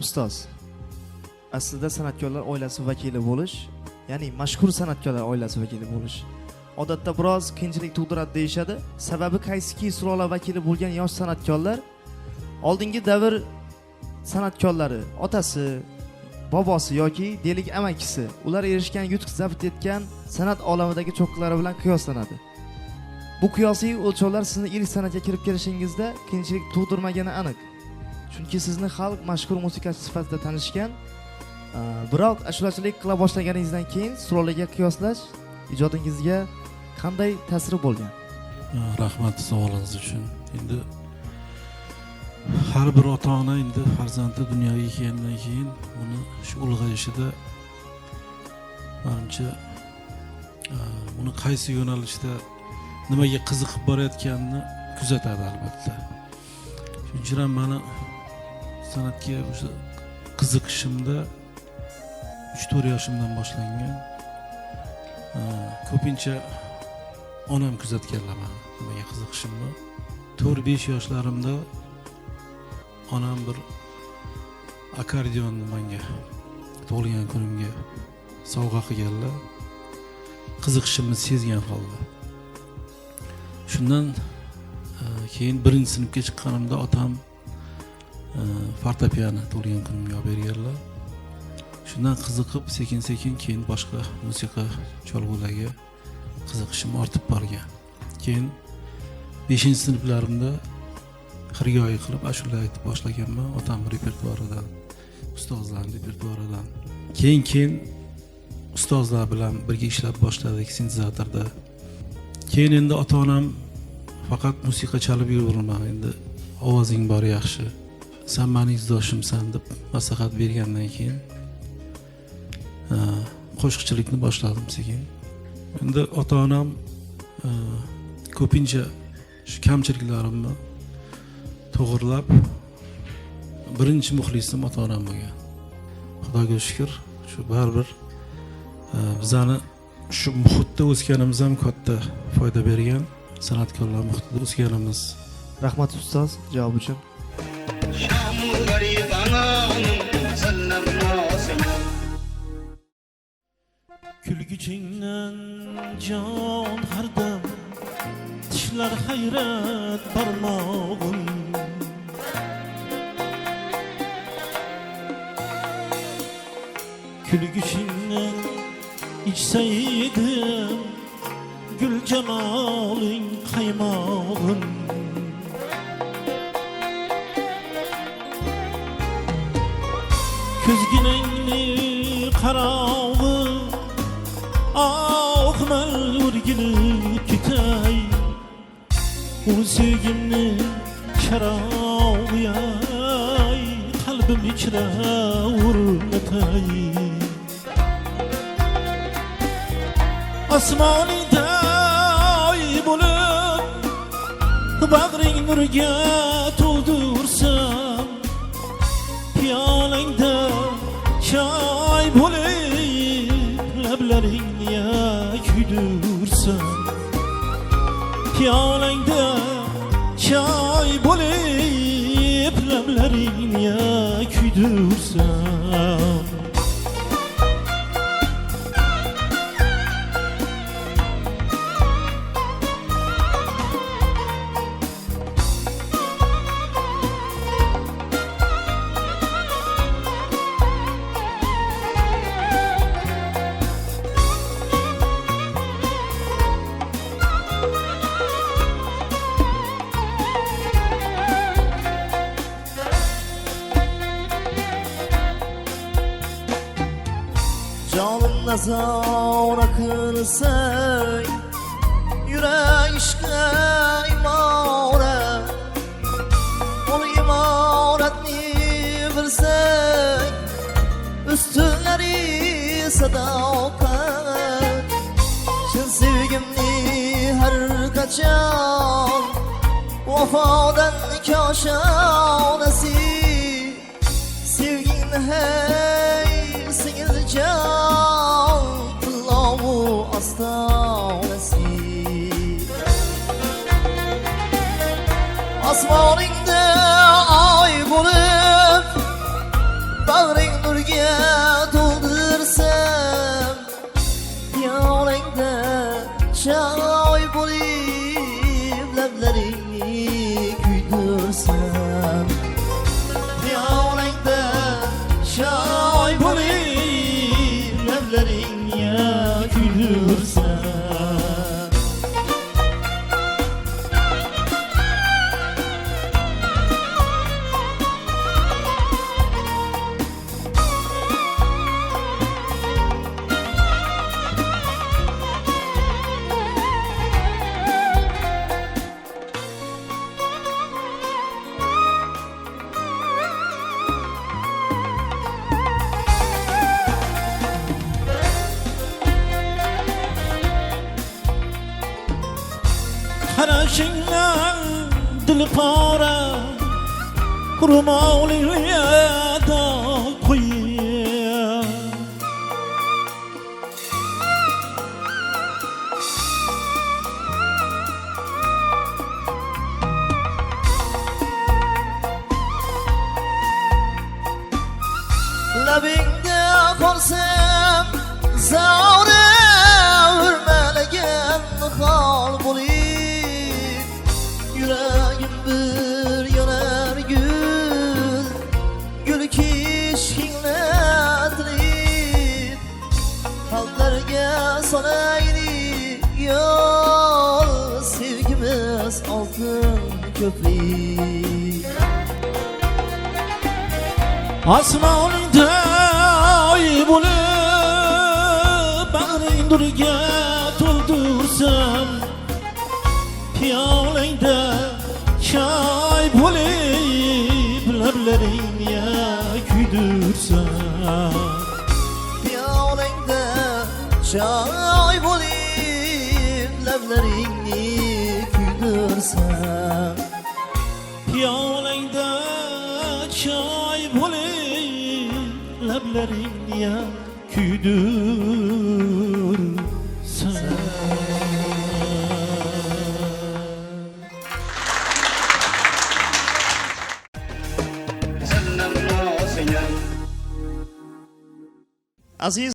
Ustoz, aslida san'atkorlar oilasi vakili bo'lish, ya'ni mashhur san'atkorlar oilasi vakili bo'lish odatda biroz qiyinchilik tug'diradi deyishadi. Sababi qaysiki sulola vakili bo'lgan yosh san'atkorlar oldingi davr san'atkorlari, otasi, bobosi yoki deylik amakisi, ular erishgan yutuq zabt etgan san'at olamidagi cho'qqilari bilan qiyoslanadi. Bu qiyosiy o'lchovlar sizni ilk san'atga kirib kelishingizda qiyinchilik tug'dirmagani aniq. Chunki sizni xalq mashhur musiqachi sifatida tanishgan, biroq ashulachilik qila boshlaganingizdan keyin sulolaga qiyoslash ijodingizga qanday ta'siri bo'lgan? Rahmat savolingiz uchun. Endi har bir ota-ona endi farzandi dunyoga kelgandan keyin uni shu ulg'ayishida menimcha uni qaysi yo'nalishda nimaga qiziqib borayotganini kuzatadi albatta. Shuning uchun ham meni san'atga o'sha qiziqishimda 3-4 yoshimdan boshlangan. Ko'pincha onam kuzatganlar meni nimaga qiziqishimni. 4-5 yoshlarimda onam bir akordeonni menga tug'ilgan kunimga sovg'a qilganlar. Qiziqishimni sezgan holda. Shundan keyin 1-sinfga chiqqanimda otam fortepiano tug'ilgan kunimga olib berganlar. Shundan qiziqib sekin-sekin keyin boshqa musiqa cholg'ularga qiziqishim ortib borgan. Keyin 5-sinflarimda xirgoyi qilib ashula aytib boshlaganman otam repertuaridan, ustozlarning repertuaridan. Keyin ustozlar bilan birga ishlab boshladik sintezatorda. Keyin endi ota-onam faqat musiqa chalib yuraverma, endi ovozing bor yaxshi, sen mening izdoshimsan deb maslahat bergandan keyin qo'shiqchilikni boshladim sekin. Endi ota-onam ko'pincha shu kamchiliklarimni to'g'rilab, birinchi muxlisim ota-onam bo'lgan. Xudoga shukr, shu baribir bizani shu muhitda o'sganimiz ham katta foyda bergan, san'atkorlar muhitida o'sganimiz. Rahmat ustoz javob uchun. Kulguchingdan jon hardam, tishlar hayrat barmog'im. Kulguchingdan ichsaydim, gul jamoling qaymog'im. Ko'zginangni qarog'i oqmal o'rgilib ketay, u sevgimni charog'i ay qalbim ichra o'rnatay. Osmoningda oy bo'lib bag'ring nurga to'ldirsam, piyolangda choy bo'lib lablaringni kuydirsam, piyolangda choy bo'lib lablaringni kuydirsam. Canım nazara kılsay, yürek işke imaret, ol imaretni bilsay, üstünleri sadakat. Şun sevgimni her kaçan, vafadan kaşanesi, sevgin hey singil can, kılavu astanesi. Osmoningda oy bo'lib lablaringni kuydirsam Xiyolingda shoy bo'lib lablaringni kuydirsam Qarashingdan dil pora Qurmoqligida qo'yib Labingda qolsam zavra urmalagan hol bo'lib Yuragim bir yonar gul kishkinglatilib Xalqlarga solaylik yo'l sevgimiz oltin ko'prik Osmonda oy bo'lib bag'ring nurga to'ldirsam Piyolangda choy bo'lib lablaringni kuydirsam Piyolangda choy bo'lib lablaringni kuydirsam Piyolangda choy bo'lib lablaringni kuydirsam Aziz